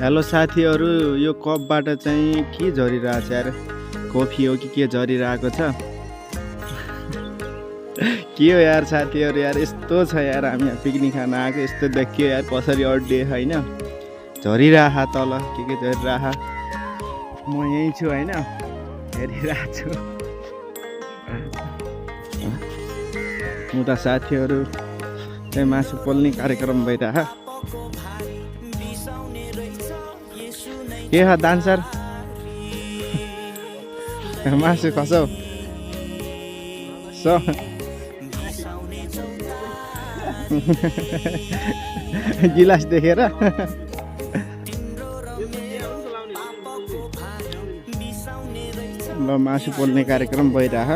Hello साथीहरू, यो कपबाट चाहिँ के झरिरहेछ यार? कफी हो कि के झरिरहेको छ? के हो यार साथीहरू, यार यस्तो छ यार। हामी यहाँ पिकनिक खान आएको, यस्तो देखियो यार कसरी अड्डियो होइन। झरिरह तल के झरिरह। म यहीँ छु होइन, हेरिरहेको छु। उता साथीहरू त्यहाँ मासु पोल्ने कार्यक्रम भइरह। के हो डान्सर? मासु खसौ गिलास देखेर ल मासु पोल्ने कार्यक्रम भइरह।